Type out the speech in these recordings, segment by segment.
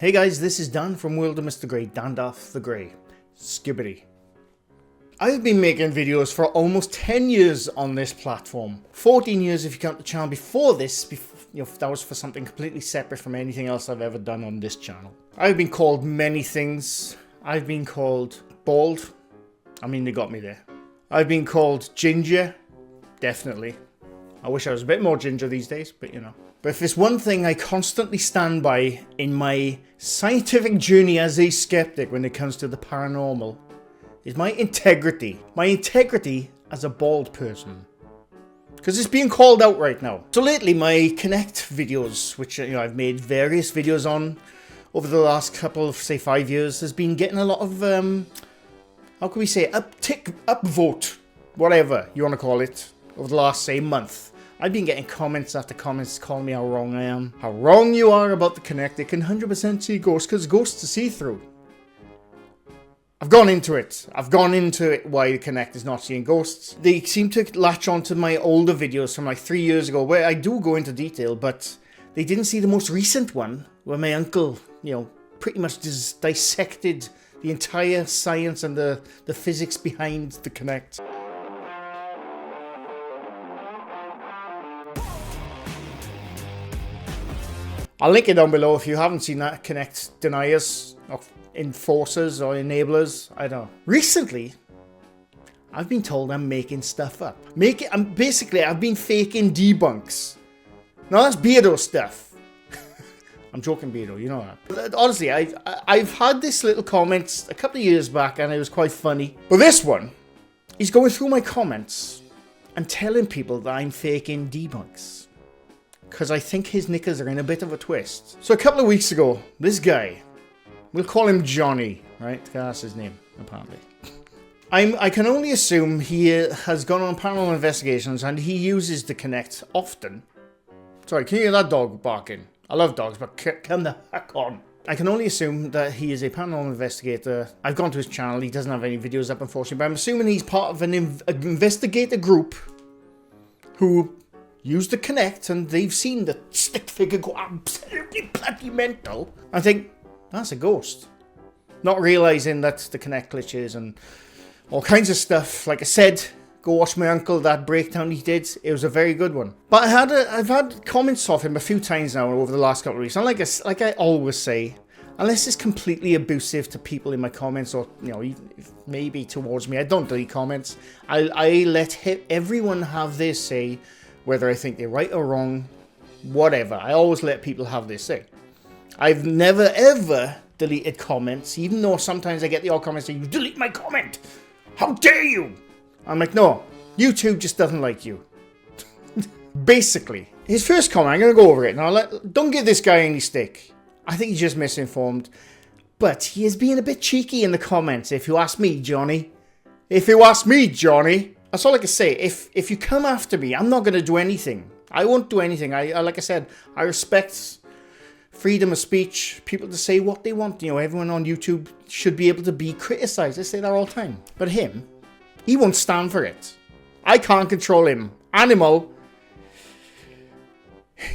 Hey guys, this is Dan from World of Mr. Grey, Dandath the Grey. Skibbity. I've been making videos for almost 10 years on this platform. 14 years if you count the channel before this, that was for something completely separate from anything else I've ever done on this channel. I've been called many things. I've been called bald. I mean, they got me there. I've been called ginger. Definitely. I wish I was a bit more ginger these days, but you know. But if there's one thing I constantly stand by in my scientific journey as a skeptic when it comes to the paranormal, is my integrity. My integrity as a bald person. Because it's being called out right now. So lately my Connect videos, which I've made various videos on over the last couple of, say, 5 years, has been getting a lot of, how can we say, upvote, whatever you want to call it, over the last, say, month. I've been getting comments after comments calling me how wrong I am. How wrong you are about the Connect. It can 100% see ghosts because ghosts are see-through. I've gone into it. Why the Connect is not seeing ghosts. They seem to latch onto my older videos from like 3 years ago where I do go into detail, but they didn't see the most recent one where my uncle, pretty much just dissected the entire science and the physics behind the Connect. I'll link it down below if you haven't seen that. Connect deniers, or enforcers, or enablers. I don't know. Recently, I've been told I'm making stuff up. I've been faking debunks. Now that's Beardo stuff. I'm joking, Beardo, you know that. But honestly, I've had this little comment a couple of years back, and it was quite funny. But this one, he's going through my comments and telling people that I'm faking debunks. Because I think his knickers are in a bit of a twist. So a couple of weeks ago, this guy, we'll call him Johnny, right? That's his name, apparently. I can only assume he has gone on paranormal investigations and he uses the Connect often. Sorry, can you hear that dog barking? I love dogs, but come the heck on. I can only assume that he is a paranormal investigator. I've gone to his channel, he doesn't have any videos up, unfortunately, but I'm assuming he's part of an investigator group who use the Connect, and they've seen the stick figure go absolutely bloody mental. I think, that's a ghost. Not realising that the Connect glitches and all kinds of stuff. Like I said, go watch my uncle, that breakdown he did. It was a very good one. But I've had comments off him a few times now over the last couple of weeks. And like I always say, unless it's completely abusive to people in my comments, or maybe towards me, I don't delete comments. I let everyone have their say. Whether I think they're right or wrong, whatever. I always let people have their say. I've never ever deleted comments, even though sometimes I get the odd comment saying, "You delete my comment! How dare you!" I'm like, no, YouTube just doesn't like you. Basically. His first comment, I'm going to go over it. Now, don't give this guy any stick. I think he's just misinformed. But he is being a bit cheeky in the comments, if you ask me, Johnny. If you ask me, Johnny. That's all I can say. If you come after me, I'm not going to do anything. I won't do anything. Like I said, I respect freedom of speech, people to say what they want. Everyone on YouTube should be able to be criticised. I say that all the time. But him, he won't stand for it. I can't control him. Animal.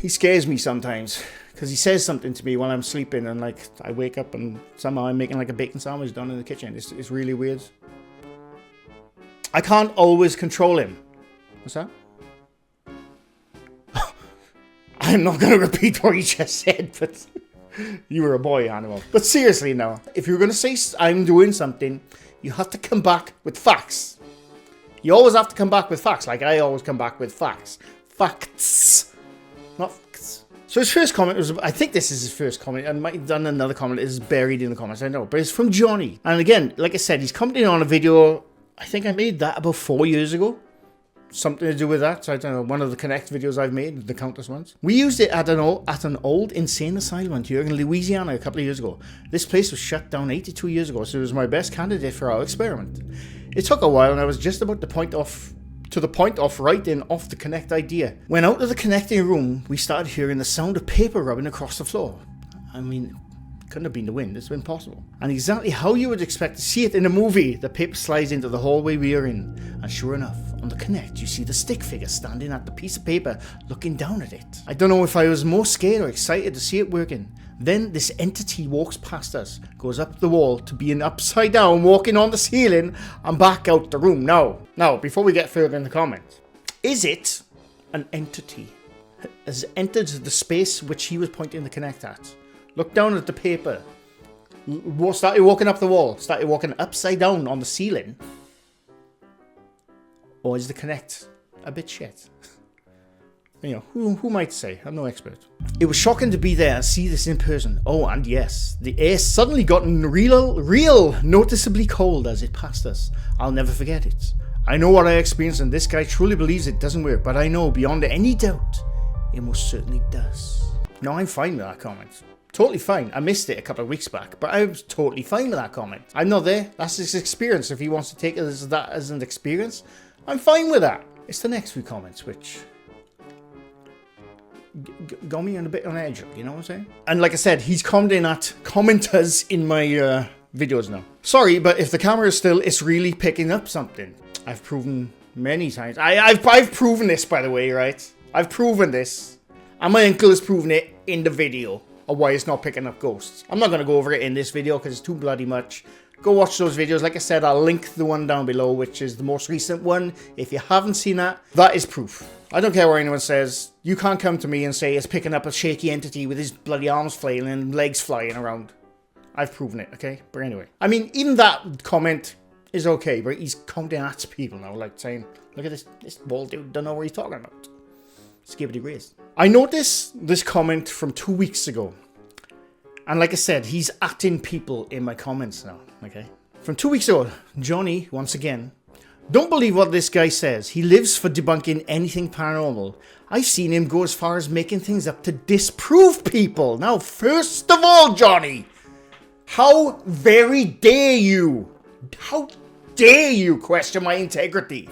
He scares me sometimes. Because he says something to me while I'm sleeping, and I wake up and somehow I'm making a bacon sandwich down in the kitchen. It's really weird. I can't always control him. What's that? I'm not going to repeat what you just said, but you were a boy, animal. But seriously now, if you're going to say I'm doing something, you have to come back with facts. You always have to come back with facts, like I always come back with facts. Facts. Not facts. So his first comment was, I think this is his first comment. I might have done another comment. It's buried in the comments, I know. But it's from Johnny. And again, like I said, he's commenting on a video. I think I made that about 4 years ago. Something to do with that. So I don't know, one of the Connect videos I've made, the countless ones. We used it at an old insane asylum here in Louisiana a couple of years ago. This place was shut down 82 years ago, so it was my best candidate for our experiment. It took a while, and I was just about to the point of writing off the Connect idea. When out of the connecting room, we started hearing the sound of paper rubbing across the floor. I mean, couldn't have been the wind, it's impossible. And exactly how you would expect to see it in a movie, the paper slides into the hallway we are in. And sure enough, on the Connect, you see the stick figure standing at the piece of paper, looking down at it. I don't know if I was more scared or excited to see it working. Then this entity walks past us, goes up the wall to being upside down, walking on the ceiling, and back out the room. Now, before we get further in the comments, is it an entity has entered the space which he was pointing the connect at? Look down at the paper. Started walking up the wall. Started walking upside down on the ceiling. Or is the connect a bit shit? You know, who might say? I'm no expert. It was shocking to be there and see this in person. Oh, and yes, the air suddenly got real noticeably cold as it passed us. I'll never forget it. I know what I experienced, and this guy truly believes it doesn't work, but I know beyond any doubt, it most certainly does. No, I'm fine with that comment. Totally fine. I missed it a couple of weeks back, but I was totally fine with that comment. I'm not there. That's his experience. If he wants to take it as that as an experience, I'm fine with that. It's the next few comments which got me a bit on edge, you know what I'm saying? And like I said, he's commenting at commenters in my videos now. Sorry, but if the camera is still, it's really picking up something. I've proven many times. I've proven this, by the way, right? I've proven this. And my uncle has proven it in the video of why it's not picking up ghosts. I'm not going to go over it in this video because it's too bloody much. Go watch those videos. Like I said, I'll link the one down below, which is the most recent one. If you haven't seen that, that is proof. I don't care what anyone says. You can't come to me and say it's picking up a shaky entity with his bloody arms flailing and legs flying around. I've proven it, okay? But anyway. I mean, even that comment is okay, but he's commenting at people now, like saying, look at this bald dude, don't know what he's talking about. Skibbity grace. I noticed this comment from 2 weeks ago. And like I said, he's atting people in my comments now, okay? From 2 weeks ago, Johnny, once again, don't believe what this guy says. He lives for debunking anything paranormal. I've seen him go as far as making things up to disprove people. Now, first of all, Johnny, how very dare you? How dare you question my integrity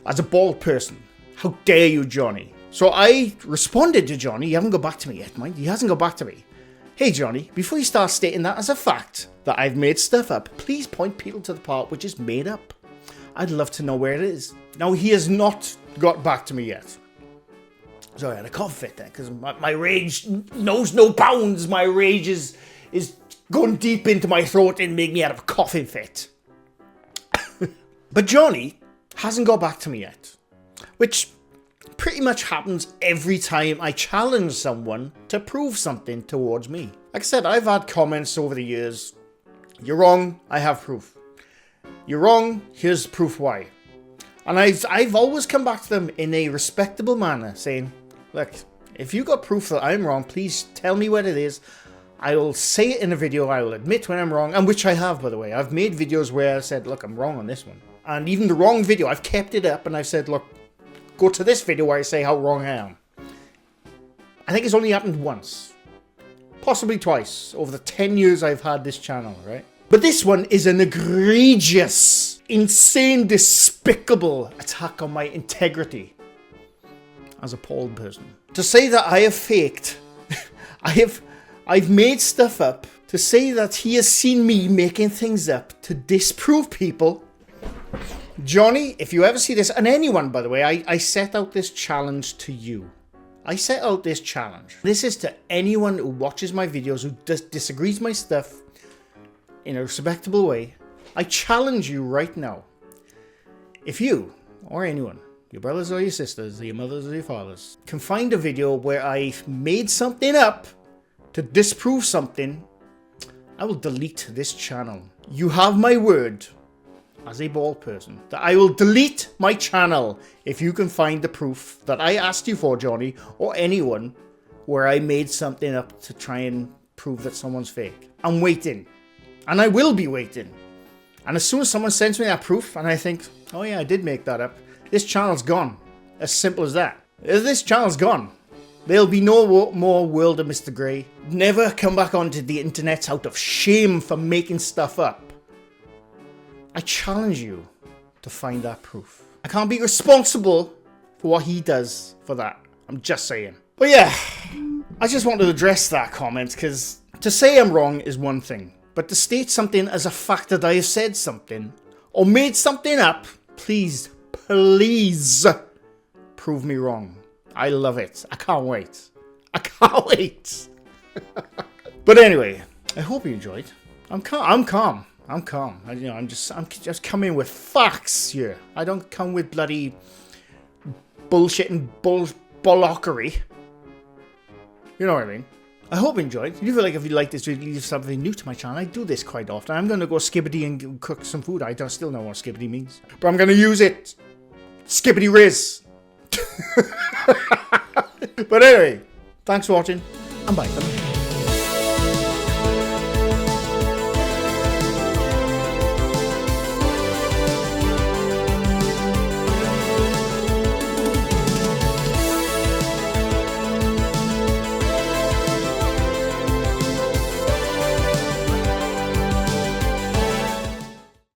as a bald person? How dare you, Johnny? So I responded to Johnny. He hasn't got back to me yet, mind. He hasn't got back to me. Hey, Johnny, before you start stating that as a fact, that I've made stuff up, please point people to the part which is made up. I'd love to know where it is. Now, he has not got back to me yet. So I had a cough fit there, because my rage knows no bounds. My rage is going deep into my throat and making me have a coughing fit. But Johnny hasn't got back to me yet, which pretty much happens every time I challenge someone to prove something towards me. Like I said, I've had comments over the years. You're wrong, I have proof. You're wrong, here's proof why. And I've always come back to them in a respectable manner, saying, look, if you got proof that I'm wrong, please tell me what it is. I will say it in a video, I will admit when I'm wrong, and which I have, by the way. I've made videos where I said, look, I'm wrong on this one. And even the wrong video, I've kept it up and I've said, look, go to this video where I say how wrong I am. I think it's only happened once. Possibly twice over the 10 years I've had this channel, right? But this one is an egregious, insane, despicable attack on my integrity as a bald person. To say that I have faked, I've made stuff up, to say that he has seen me making things up to disprove people. Johnny, if you ever see this, and anyone, by the way, I set out this challenge to you. I set out this challenge. This is to anyone who watches my videos, who disagrees my stuff in a respectable way. I challenge you right now. If you, or anyone, your brothers or your sisters, or your mothers or your fathers, can find a video where I made something up to disprove something, I will delete this channel. You have my word, as a bald person, that I will delete my channel if you can find the proof that I asked you for, Johnny, or anyone, where I made something up to try and prove that someone's fake. I'm waiting. And I will be waiting. And as soon as someone sends me that proof, and I think, oh yeah, I did make that up, this channel's gone. As simple as that. This channel's gone. There'll be no more World of Mr. Grey. Never come back onto the internet out of shame for making stuff up. I challenge you to find that proof. I can't be responsible for what he does for that. I'm just saying. But yeah, I just wanted to address that comment, because to say I'm wrong is one thing, but to state something as a fact that I have said something or made something up, please prove me wrong. I love it. I can't wait. I can't wait. But anyway, I hope you enjoyed. I'm calm. I'm just coming with facts here. I don't come with bloody bullshit and bullockery. You know what I mean? I hope you enjoyed. If you feel like if you like this video, leave something new to my channel. I do this quite often. I'm going to go skibbity and cook some food. I still don't know what skibbity means. But I'm going to use it. Skibbity Riz. But anyway, thanks for watching. And bye for now.